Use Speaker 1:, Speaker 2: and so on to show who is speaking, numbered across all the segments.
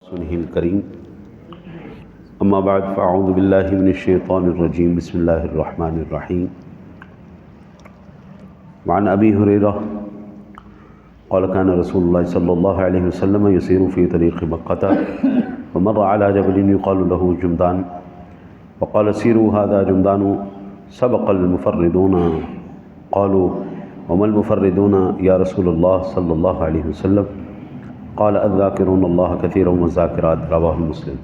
Speaker 1: رسوله الكريم اما بعد فاعوذ بالله من الشيطان الرجيم بسم الله الرحمن الرحيم وعن ابي هريره قال كان رسول الله صلى الله عليه وسلم يسير في طريق مكة ومر على جبل يقال له جمدان وقال سيروا هذا جمدان سبق المفردون قالوا وما المفردون يا رسول الله صلى الله عليه وسلم قال الذاکرون اللہ کثیرا والذاکرات رواہ مسلم۔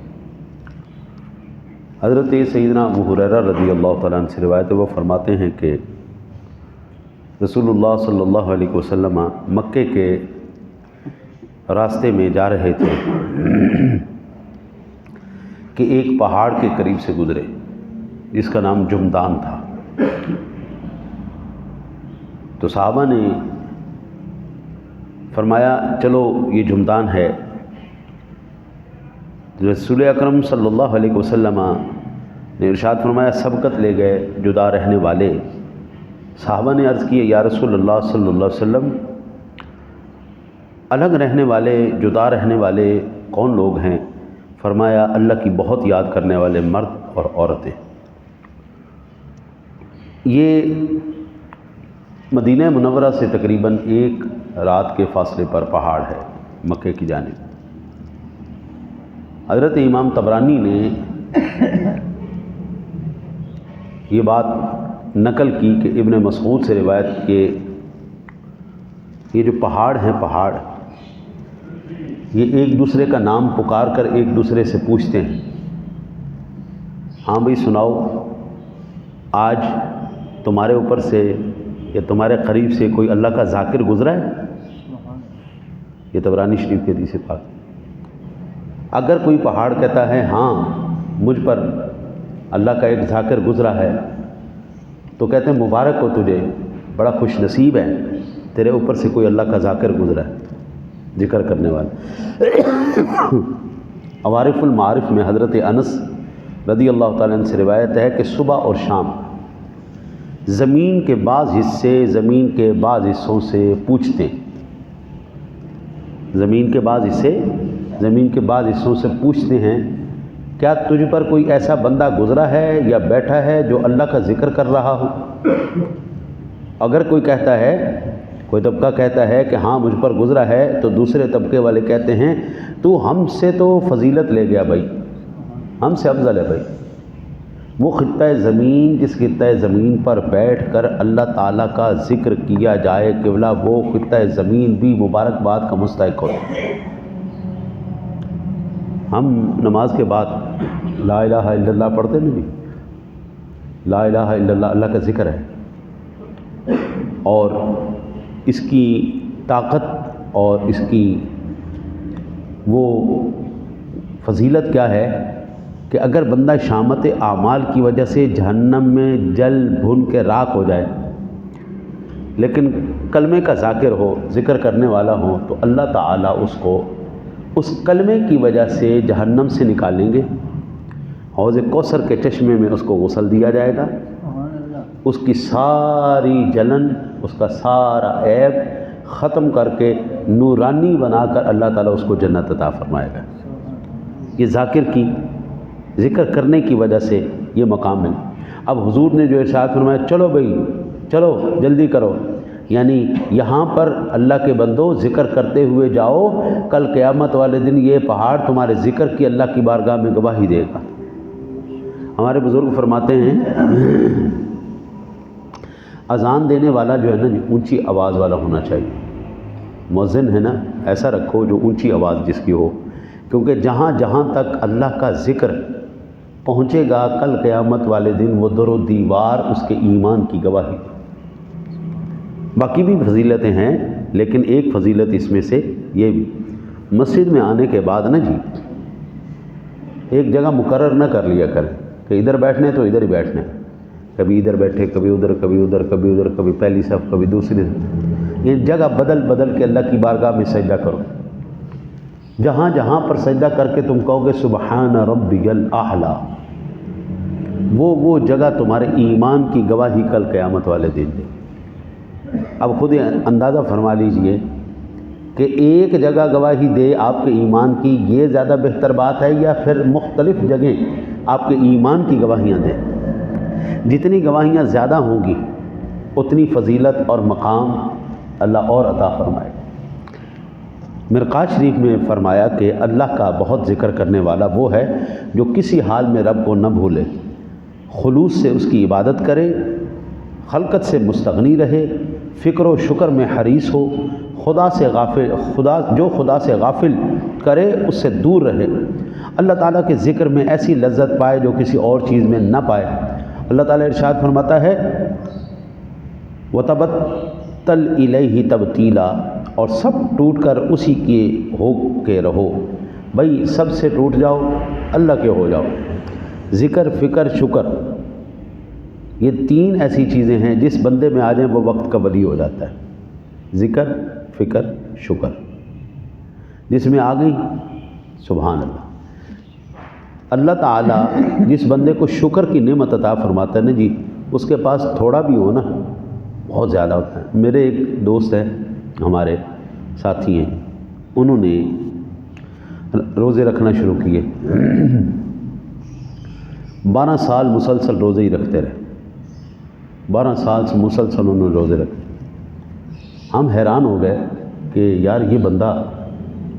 Speaker 1: حضرت سیدنا ابو ہریرہ رضی اللہ تعالیٰ عنہ سے روایت ہے، وہ فرماتے ہیں کہ رسول اللہ صلی اللہ علیہ وسلم مکے کے راستے میں جا رہے تھے کہ ایک پہاڑ کے قریب سے گزرے جس کا نام جمدان تھا۔ تو صحابہ نے فرمایا چلو یہ جمدان ہے۔ رسول اکرم صلی اللہ علیہ وسلم نے ارشاد فرمایا سبقت لے گئے جدا رہنے والے۔ صحابہ نے عرض کی یا رسول اللہ صلی اللہ علیہ وسلم الگ رہنے والے جدا رہنے والے کون لوگ ہیں؟ فرمایا اللہ کی بہت یاد کرنے والے مرد اور عورتیں۔ یہ مدینہ منورہ سے تقریباً ایک رات کے فاصلے پر پہاڑ ہے مکے کی جانب۔ حضرت امام طبرانی نے یہ بات نقل کی کہ ابن مسعود سے روایت کہ یہ جو پہاڑ ہیں پہاڑ یہ ایک دوسرے کا نام پکار کر ایک دوسرے سے پوچھتے ہیں، ہاں بھئی سناؤ آج تمہارے اوپر سے یا تمہارے قریب سے کوئی اللہ کا ذاکر گزرا ہے؟ یہ طبرانی شریف کی حدیث پاک۔ اگر کوئی پہاڑ کہتا ہے ہاں مجھ پر اللہ کا ایک ذاکر گزرا ہے تو کہتے ہیں مبارک ہو تجھے، بڑا خوش نصیب ہے تیرے اوپر سے کوئی اللہ کا ذاکر گزرا ہے، ذکر کرنے والا۔ عوارف المعارف میں حضرت انس رضی اللہ تعالیٰ عنہ سے روایت ہے کہ صبح اور شام زمین کے بعض حصے زمین کے بعض حصوں سے پوچھتے ہیں، زمین کے بعض حصے زمین کے بعض حصوں سے پوچھتے ہیں کیا تجھ پر کوئی ایسا بندہ گزرا ہے یا بیٹھا ہے جو اللہ کا ذکر کر رہا ہو؟ اگر کوئی کہتا ہے، کوئی طبقہ کہتا ہے کہ ہاں مجھ پر گزرا ہے تو دوسرے طبقے والے کہتے ہیں تو ہم سے تو فضیلت لے گیا بھائی، ہم سے افضل ہے بھائی۔ وہ خطہ زمین جس خطہ زمین پر بیٹھ کر اللہ تعالیٰ کا ذکر کیا جائے قبلہ، وہ خطہ زمین بھی مبارکباد کا مستحق ہوتا ہے۔ ہم نماز کے بعد لا الہ الا اللہ پڑھتے نہیں، لا الہ الا اللہ اللہ کا ذکر ہے، اور اس کی طاقت اور اس کی وہ فضیلت کیا ہے کہ اگر بندہ شامت اعمال کی وجہ سے جہنم میں جل بھن کے راکھ ہو جائے لیکن کلمے کا ذاکر ہو، ذکر کرنے والا ہو، تو اللہ تعالیٰ اس کو اس کلمے کی وجہ سے جہنم سے نکالیں گے، حوض کوثر کے چشمے میں اس کو غسل دیا جائے گا، اس کی ساری جلن، اس کا سارا عیب ختم کر کے نورانی بنا کر اللہ تعالیٰ اس کو جنت عطا فرمائے گا۔ یہ ذاکر کی ذکر کرنے کی وجہ سے یہ مقام ہے۔ اب حضور نے جو ارشاد فرمایا چلو بھئی چلو جلدی کرو، یعنی یہاں پر اللہ کے بندو ذکر کرتے ہوئے جاؤ، کل قیامت والے دن یہ پہاڑ تمہارے ذکر کی اللہ کی بارگاہ میں گواہی دے گا۔ ہمارے بزرگ فرماتے ہیں اذان دینے والا جو ہے نا اونچی آواز والا ہونا چاہیے، مؤذن ہے نا ایسا رکھو جو اونچی آواز جس کی ہو، کیونکہ جہاں جہاں تک اللہ کا ذکر پہنچے گا کل قیامت والے دن وہ در و دیوار اس کے ایمان کی گواہی۔ باقی بھی فضیلتیں ہیں لیکن ایک فضیلت اس میں سے یہ بھی، مسجد میں آنے کے بعد نا جی ایک جگہ مقرر نہ کر لیا کریں کہ ادھر بیٹھنے تو ادھر ہی بیٹھنے، کبھی ادھر بیٹھے کبھی ادھر کبھی ادھر کبھی ادھر، کبھی پہلی صف کبھی دوسری صف، یہ جگہ بدل بدل کے اللہ کی بارگاہ میں سجدہ کرو۔ جہاں جہاں پر سجدہ کر کے تم کہو گے سبحان ربی الاعلیٰ، وہ جگہ تمہارے ایمان کی گواہی کل قیامت والے دن دے۔ اب خود اندازہ فرما لیجئے کہ ایک جگہ گواہی دے آپ کے ایمان کی، یہ زیادہ بہتر بات ہے، یا پھر مختلف جگہیں آپ کے ایمان کی گواہیاں دیں؟ جتنی گواہیاں زیادہ ہوں گی اتنی فضیلت اور مقام اللہ اور عطا فرمائے۔ مرقات شریف میں فرمایا کہ اللہ کا بہت ذکر کرنے والا وہ ہے جو کسی حال میں رب کو نہ بھولے، خلوص سے اس کی عبادت کرے، خلقت سے مستغنی رہے، فکر و شکر میں حریص ہو، خدا سے غافل کرے اس سے دور رہے، اللہ تعالیٰ کے ذکر میں ایسی لذت پائے جو کسی اور چیز میں نہ پائے۔ اللہ تعالیٰ ارشاد فرماتا ہے وَتَبَتَّلْ إِلَيْهِ تَبْتِيلًا، اور سب ٹوٹ کر اسی کے ہو کے رہو، بھئی سب سے ٹوٹ جاؤ، اللہ کے ہو جاؤ۔ ذکر، فکر، شکر، یہ تین ایسی چیزیں ہیں جس بندے میں آ جائیں وہ وقت کا ولی ہو جاتا ہے۔ ذکر، فکر، شکر، جس میں آ گئی سبحان اللہ۔ اللہ تعالیٰ جس بندے کو شکر کی نعمت عطا فرماتا ہے نا جی، اس کے پاس تھوڑا بھی ہو نا بہت زیادہ ہوتا ہے۔ میرے ایک دوست ہیں، ہمارے ساتھی ہیں، انہوں نے روزے رکھنا شروع کیے، 12 سال مسلسل روزے ہی رکھتے رہے، 12 سال سے مسلسل انہوں نے روزے رکھے۔ ہم حیران ہو گئے کہ یار یہ بندہ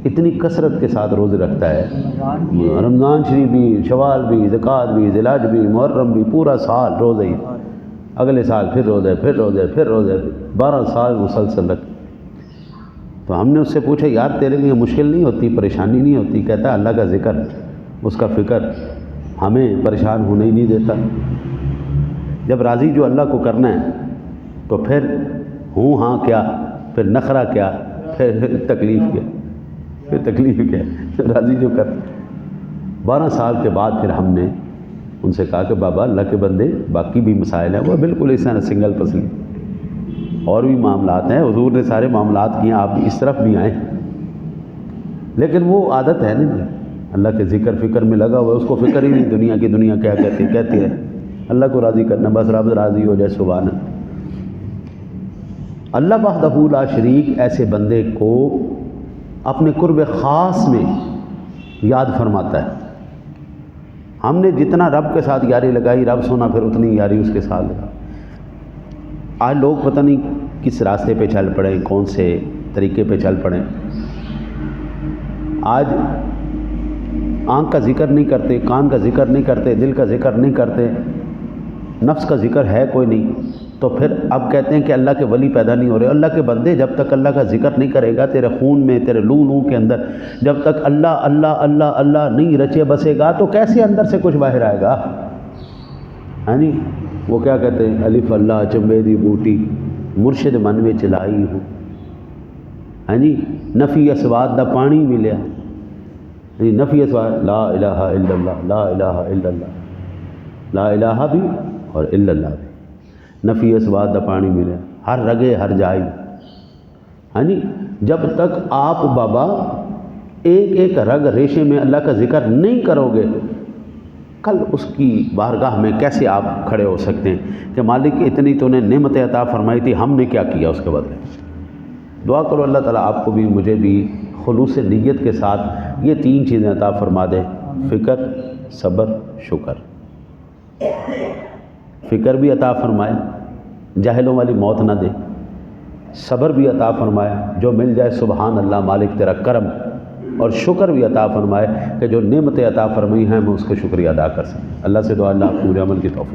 Speaker 1: اتنی کثرت کے ساتھ روزے رکھتا ہے، رمضان شریف بھی، شوال بھی، زکوٰۃ بھی، ذی الحج بھی، محرم بھی، پورا سال روزے ہی، اگلے سال پھر روزے، پھر روزے، پھر روزے، 12 سال مسلسل رکھے۔ تو ہم نے اس سے پوچھا یار تیرے لیے مشکل نہیں ہوتی، پریشانی نہیں ہوتی؟ کہتا ہے اللہ کا ذکر، اس کا فکر ہمیں پریشان ہونے ہی نہیں دیتا۔ جب راضی جو اللہ کو کرنا ہے تو پھر ہوں ہاں کیا، پھر نخرہ کیا، پھر تکلیف کیا، پھر تکلیف کیا، راضی جو کر۔ 12 سال کے بعد پھر ہم نے ان سے کہا کہ بابا اللہ کے بندے باقی بھی مسائل ہیں، وہ بالکل اس طرح سنگل پسلی اور بھی معاملات ہیں، حضور نے سارے معاملات کیے، آپ اس طرف بھی آئیں، لیکن وہ عادت ہے نا اللہ کے ذکر فکر میں لگا ہوا ہے، اس کو فکر ہی نہیں دنیا کی، دنیا کیا کہتی ہے، اللہ کو راضی کرنا، بس رب راضی ہو جائے، سبحان اللہ۔ اللہ وحدہ لا شریک ایسے بندے کو اپنے قرب خاص میں یاد فرماتا ہے۔ ہم نے جتنا رب کے ساتھ یاری لگائی، رب سونا پھر اتنی یاری اس کے ساتھ لگا۔ آج لوگ پتہ نہیں کس راستے پہ چل پڑیں، کون سے طریقے پہ چل پڑیں۔ آج آنکھ کا ذکر نہیں کرتے، کان کا ذکر نہیں کرتے، دل کا ذکر نہیں کرتے، نفس کا ذکر ہے کوئی نہیں، تو پھر اب کہتے ہیں کہ اللہ کے ولی پیدا نہیں ہو رہے۔ اللہ کے بندے جب تک اللہ کا ذکر نہیں کرے گا، تیرے خون میں، تیرے لو کے اندر جب تک اللہ اللہ اللہ اللہ نہیں رچے بسے گا تو کیسے اندر سے کچھ باہر آئے گا؟ ہاں جی، وہ کیا کہتے ہیں، الف اللہ چمبے دی بوٹی مرشد من میں چلائی ہوں، ہاں جی، نفی اسواد دا پانی ملیا، نفی اسواد لا الہ الا اللہ، لا الہ الا اللہ، لا الہ بھی اور الا اللہ بھی، نفی اسواد دا پانی ملے ہر رگے ہر جائے، ہاں جی۔ جب تک آپ بابا ایک ایک رگ ریشے میں اللہ کا ذکر نہیں کرو گے، کل اس کی بارگاہ میں کیسے آپ کھڑے ہو سکتے ہیں کہ مالک اتنی تو نے نعمت عطا فرمائی تھی، ہم نے کیا کیا اس کے بدلے؟ دعا کرو اللہ تعالیٰ آپ کو بھی مجھے بھی خلوص نیت کے ساتھ یہ 3 چیزیں عطا فرما دے، فکر، صبر، شکر۔ فکر بھی عطا فرمائے، جاہلوں والی موت نہ دے، صبر بھی عطا فرمائے، جو مل جائے سبحان اللہ مالک تیرا کرم، اور شکر بھی عطا فرمائے کہ جو نعمتیں عطا فرمائی ہیں میں اس کا شکریہ ادا کر سکوں۔ اللہ سے دعا اللہ پورے عمل کی توفیق